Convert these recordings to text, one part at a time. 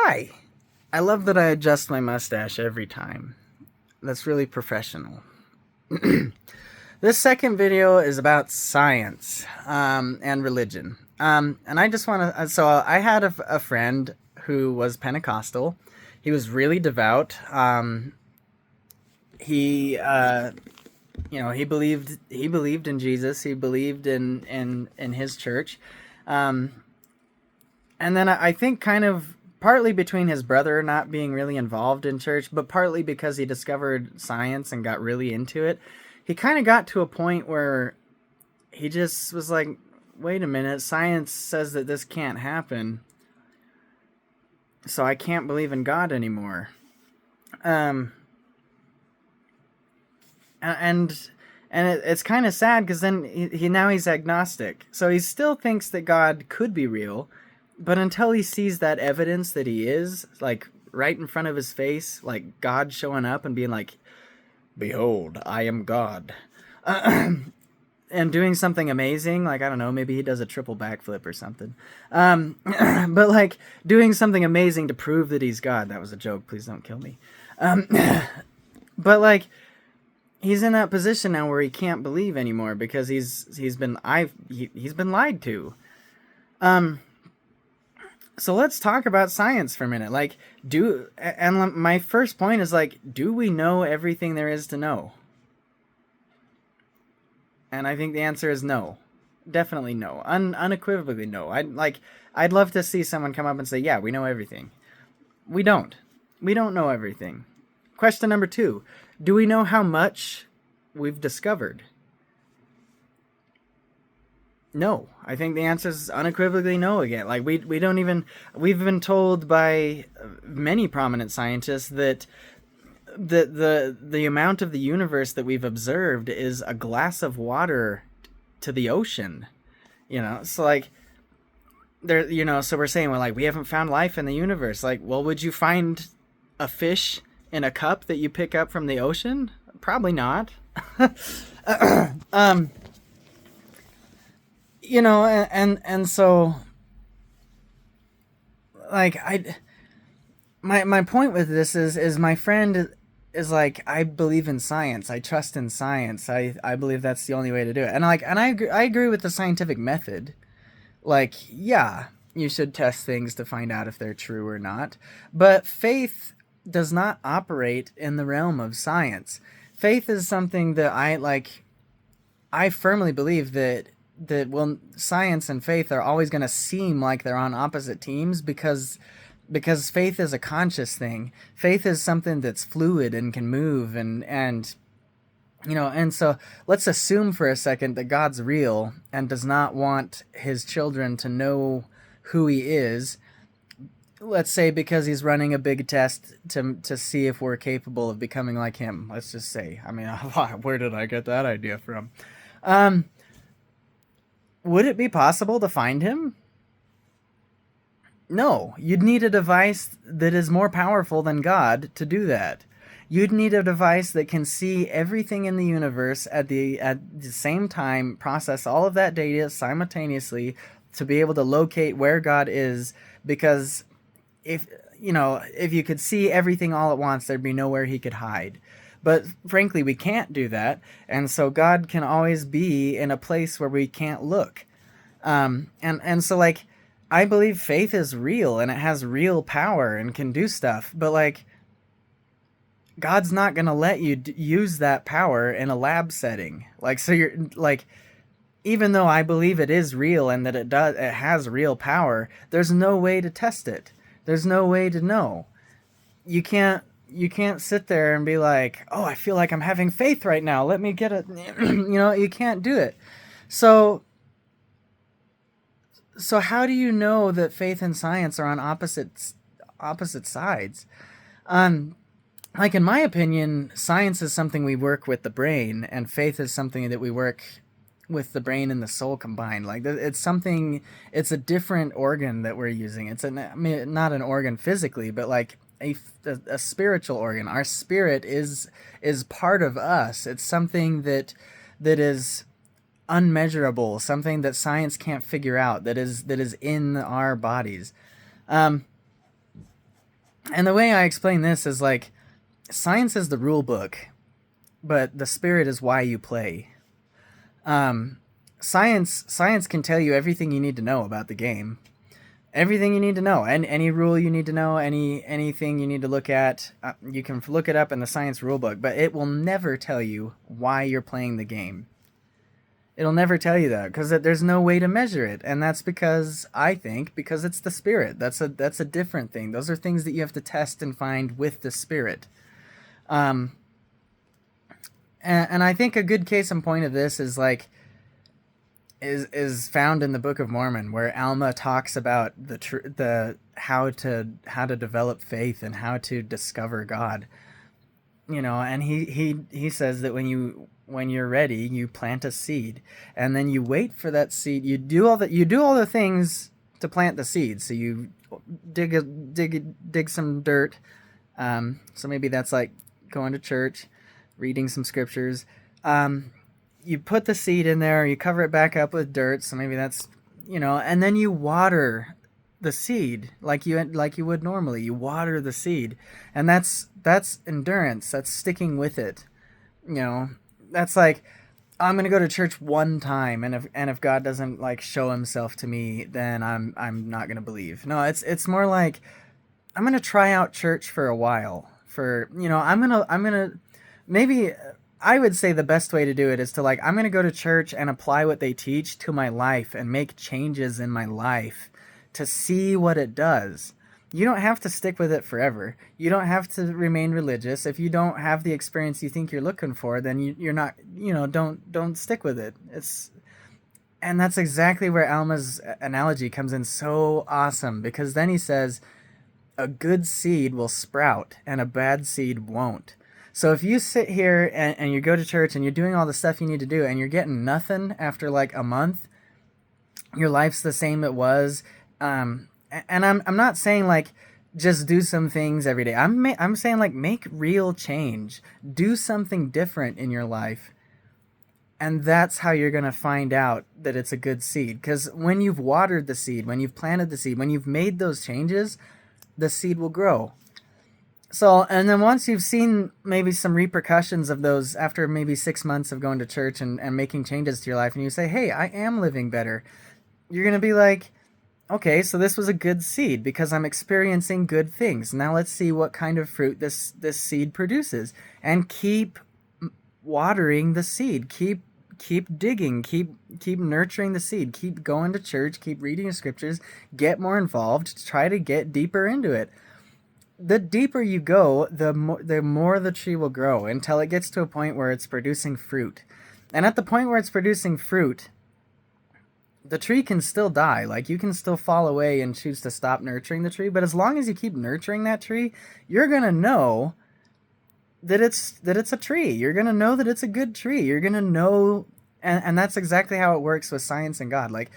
Hi. I love that I adjust my mustache every time. That's really professional. This second video is about science and religion. And I just want to. So I had a friend who was Pentecostal. He was really devout. He, he believed in Jesus. He believed in his church. Um, and then I think kind of partly between his brother not being really involved in church, but partly because he discovered science and got really into it, he kind of got to a point where he just was like, wait a minute, science says that this can't happen, so I can't believe in God anymore. Um, and it's kind of sad because then he now he's agnostic, so he still thinks that God could be real, but until he sees that evidence that he is, like, right in front of his face, like God showing up and being like, behold, I am God, and doing something amazing, like, I don't know, maybe he does a triple backflip or something, but like doing something amazing to prove that he's God. That was a joke, please don't kill me. um, but like, he's in that position now where he can't believe anymore because he's been lied to. um so let's talk about science for a minute. Like, my first point is, like, do we know everything there is to know? And I think the answer is no. Definitely no. Unequivocally no. I'd love to see someone come up and say, yeah, we know everything. We don't. We don't know everything. Question number 2. Do we know how much we've discovered? No. I think the answer is unequivocally no again. Like, we don't even... We've been told by many prominent scientists that the amount of the universe that we've observed is a glass of water to the ocean. So like, there, so we're saying, well, like, we haven't found life in the universe. Like, well, would you find a fish in a cup that you pick up from the ocean? Probably not. um and so, like, my point with this is my friend is like, I believe in science, I trust in science, I believe that's the only way to do it, and I agree with the scientific method. Like, yeah, you should test things to find out if they're true or not, but faith does not operate in the realm of science. Faith is something that I firmly believe that well, science and faith are always going to seem like they're on opposite teams because faith is a conscious thing. Faith is something that's fluid and can move, and so let's assume for a second that God's real and does not want his children to know who he is. Let's say because he's running a big test to see if we're capable of becoming like him. Let's just say. I mean, where did I get that idea from? Um, would it be possible to find him? No, you'd need a device that is more powerful than God to do that. You'd need a device that can see everything in the universe at the same time, process all of that data simultaneously to be able to locate where God is. Because if if you could see everything all at once, there'd be nowhere he could hide. But frankly, we can't do that, and so God can always be in a place where we can't look. And so, like, I believe faith is real and it has real power and can do stuff, but like, God's not going to let you use that power in a lab setting. Like, so you're like, even though I believe it is real and that it has real power, there's no way to test it. There's no way to know. You can't sit there and be like, oh, I feel like I'm having faith right now, let me get it. You can't do it. So how do you know that faith and science are on opposite sides? Um, like, in my opinion, science is something we work with the brain, and faith is something that we work with the brain and the soul combined. Like, it's something, it's a different organ that we're using. I mean, not an organ physically, but like a spiritual organ. Our spirit is part of us. It's something that is unmeasurable, something that science can't figure out, that is in our bodies. Um, And the way I explain this is like, science is the rule book, but the spirit is why you play. Um, science can tell you everything you need to know about the game, everything you need to know, and any rule you need to know, anything you need to look at, you can look it up in the science rule book, but it will never tell you why you're playing the game. It'll never tell you that because there's no way to measure it, and that's because I think because it's the spirit. That's a different thing. Those are things that you have to test and find with the spirit. Um, and I think a good case in point of this is like is found in the Book of Mormon, where Alma talks about the how to develop faith and how to discover God. And he says that when you're ready, you plant a seed, and then you wait for that seed. You do all the things to plant the seed. So you dig some dirt. So maybe that's like going to church, reading some scriptures. You put the seed in there, you cover it back up with dirt, so maybe that's, and then you water the seed like you would normally. You water the seed, and that's endurance. That's sticking with it. That's like, I'm gonna go to church one time, and if God doesn't like show Himself to me, then I'm not gonna believe. No, it's more like, I'm gonna try out church for a while. I'm gonna maybe I would say the best way to do it is to, like, I'm gonna go to church and apply what they teach to my life and make changes in my life to see what it does. You don't have to stick with it forever. You don't have to remain religious. If you don't have the experience you think you're looking for, then you're not. Don't stick with it. And that's exactly where Alma's analogy comes in so awesome, because then he says a good seed will sprout and a bad seed won't. So if you sit here and you go to church and you're doing all the stuff you need to do and you're getting nothing after like a month, your life's the same it was. And I'm not saying like just do some things every day. I'm saying like make real change, do something different in your life, and that's how you're gonna find out that it's a good seed. Because when you've watered the seed, when you've planted the seed, when you've made those changes, the seed will grow. So, and then once you've seen maybe some repercussions of those after maybe 6 months of going to church and making changes to your life, and you say, hey, I am living better, you're going to be like, okay, so this was a good seed because I'm experiencing good things. Now let's see what kind of fruit this seed produces. And keep watering the seed. Keep digging, keep nurturing the seed, keep going to church, keep reading the scriptures, get more involved, try to get deeper into it. The deeper you go, the more the tree will grow until it gets to a point where it's producing fruit. And at the point where it's producing fruit, the tree can still die. Like, you can still fall away and choose to stop nurturing the tree, but as long as you keep nurturing that tree, you're going to know that it's a tree. You're going to know that it's a good tree. You're going to know, and that's exactly how it works with science and God. Like,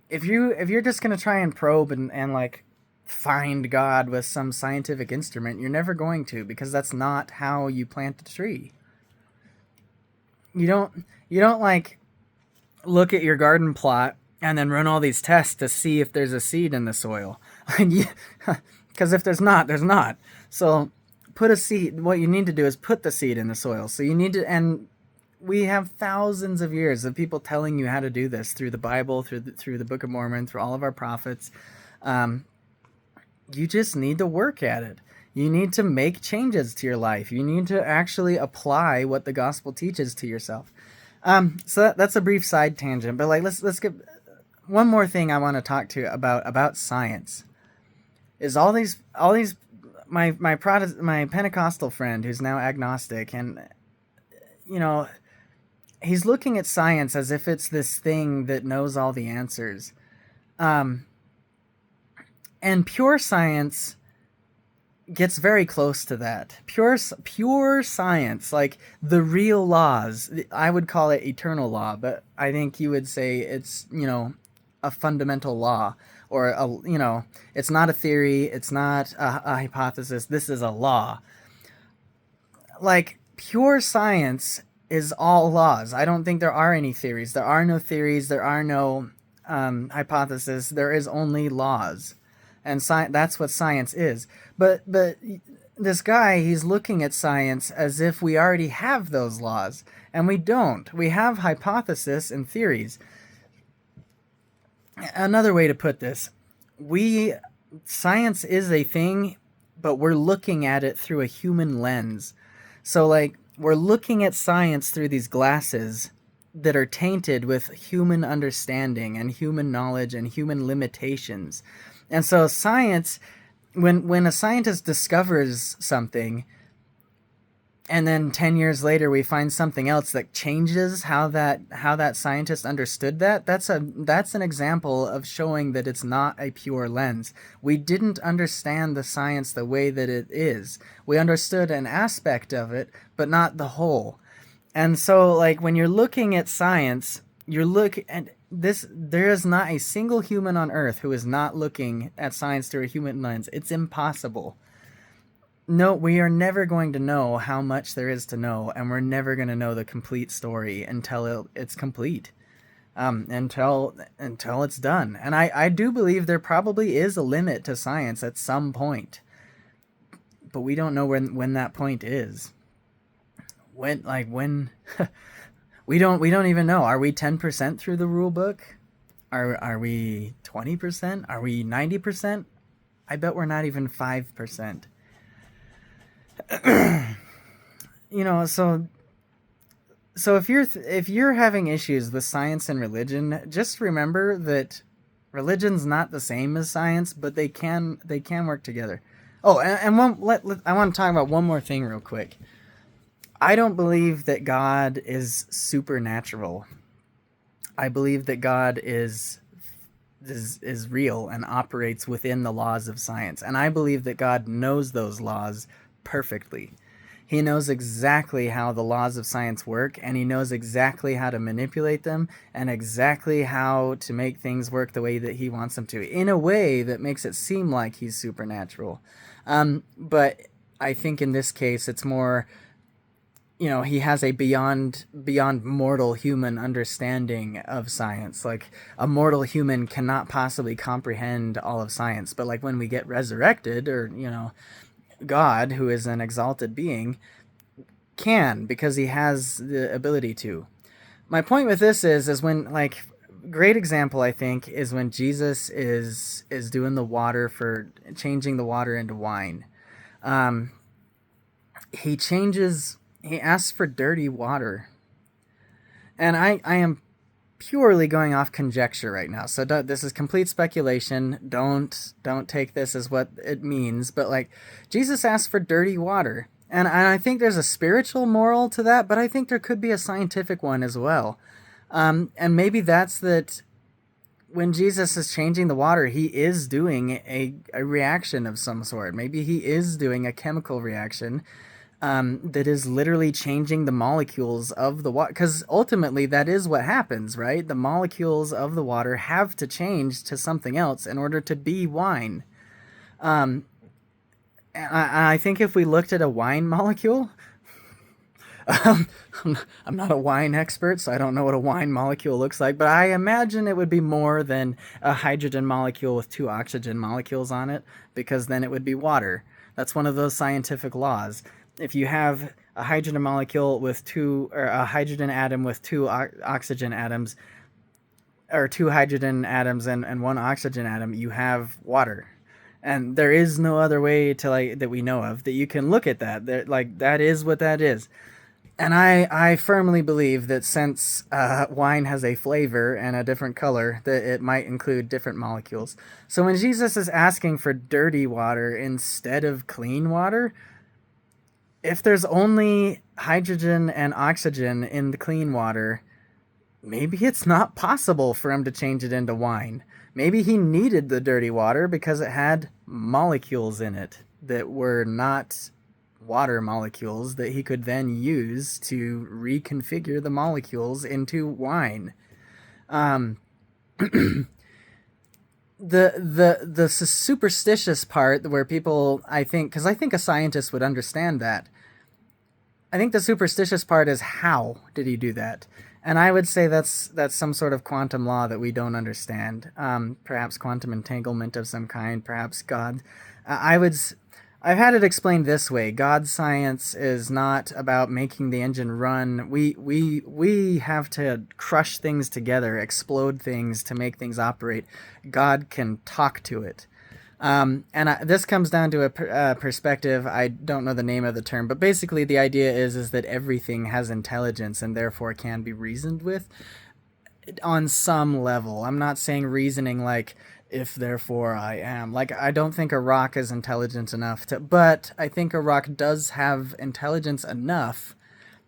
if you're just going to try and probe and like find God with some scientific instrument, you're never going to, because that's not how you plant a tree. You don't like look at your garden plot and then run all these tests to see if there's a seed in the soil. Because if there's not, there's not. So put a seed. What you need to do is put the seed in the soil. So you need to, and we have thousands of years of people telling you how to do this through the Bible, through the Book of Mormon, through all of our prophets. You just need to work at it. You need to make changes to your life. You need to actually apply what the gospel teaches to yourself. So that's a brief side tangent, but like let's get one more thing I want to talk to you about science. Is all these my Pentecostal friend who's now agnostic, and he's looking at science as if it's this thing that knows all the answers. And pure science gets very close to that. Pure science, like the real laws. I would call it eternal law, but I think you would say it's, a fundamental law, or it's not a theory, it's not a hypothesis. This is a law. Like, pure science is all laws. I don't think there are any theories. There are no theories. There are no hypotheses. There is only laws. and that's what science is. But this guy, he's looking at science as if we already have those laws, and we don't. We have hypotheses and theories. Another way to put this, science is a thing, but we're looking at it through a human lens. So like we're looking at science through these glasses that are tainted with human understanding and human knowledge and human limitations. And so science, when a scientist discovers something, and then 10 years later we find something else that changes how that scientist understood that's an example of showing that it's not a pure lens. We didn't understand the science the way that it is. We understood an aspect of it, but not the whole. And so like when you're looking at science, there is not a single human on earth who is not looking at science through a human lens. It's impossible. No, we are never going to know how much there is to know, and we're never going to know the complete story until it's complete, until it's done. And I do believe there probably is a limit to science at some point, but we don't know when that point is. When we don't even know. Are we 10% through the rule book? Are we 20%? Are we 90%? I bet we're not even 5%. So if you're having issues with science and religion, just remember that religion's not the same as science, but they can work together. Oh, and I want to talk about one more thing real quick. I don't believe that God is supernatural. I believe that God is real and operates within the laws of science, and I believe that God knows those laws perfectly. He knows exactly how the laws of science work, and he knows exactly how to manipulate them and exactly how to make things work the way that he wants them to, in a way that makes it seem like he's supernatural. But I think in this case it's more, he has a beyond mortal human understanding of science. Like a mortal human cannot possibly comprehend all of science, but like when we get resurrected, or God, who is an exalted being, can, because he has the ability to. My point with this is when, like, great example I think is when Jesus is doing the water, for changing the water into wine. He asks for dirty water, and I am purely going off conjecture right now, so this is complete speculation. Don't take this as what it means, but like Jesus asked for dirty water, and I think there's a spiritual moral to that, but I think there could be a scientific one as well. And maybe that's that when Jesus is changing the water, he is doing a reaction of some sort. Maybe he is doing a chemical reaction that is literally changing the molecules of the water, because ultimately that is what happens, right? The molecules of the water have to change to something else in order to be wine. I think if we looked at a wine molecule, I'm not a wine expert, so I don't know what a wine molecule looks like, but I imagine it would be more than a hydrogen molecule with 2 oxygen molecules on it, because then it would be water. That's one of those scientific laws. If you have a hydrogen molecule with a hydrogen atom with 2 oxygen atoms, or 2 hydrogen atoms and 1 oxygen atom, you have water. And there is no other way to that we know of that you can look at that. That is what that is. And I firmly believe that since wine has a flavor and a different color, that it might include different molecules. So when Jesus is asking for dirty water instead of clean water, if there's only hydrogen and oxygen in the clean water, maybe it's not possible for him to change it into wine. Maybe he needed the dirty water because it had molecules in it that were not water molecules that he could then use to reconfigure the molecules into wine. The superstitious part where people, I think a scientist would understand that. I think the superstitious part is, how did he do that? And I would say that's some sort of quantum law that we don't understand. Perhaps quantum entanglement of some kind. Perhaps God. I would. I've had it explained this way: God science is not about making the engine run. We have to crush things together, explode things to make things operate. God can talk to it. This comes down to a perspective. I don't know the name of the term, but basically the idea is that everything has intelligence and therefore can be reasoned with on some level. I'm not saying reasoning like if therefore I am. Like I don't think a rock is intelligent enough to, but I think a rock does have intelligence enough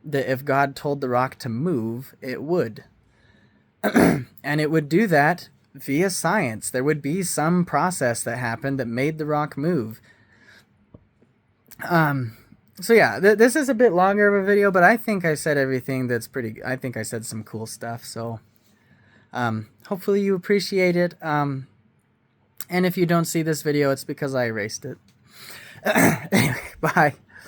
that if God told the rock to move, it would. And it would do that via science. There would be some process that happened that made the rock move. So yeah, this is a bit longer of a video, but I think I said everything that's pretty. I think I said some cool stuff. So hopefully you appreciate it. And if you don't see this video, it's because I erased it. Anyway, bye.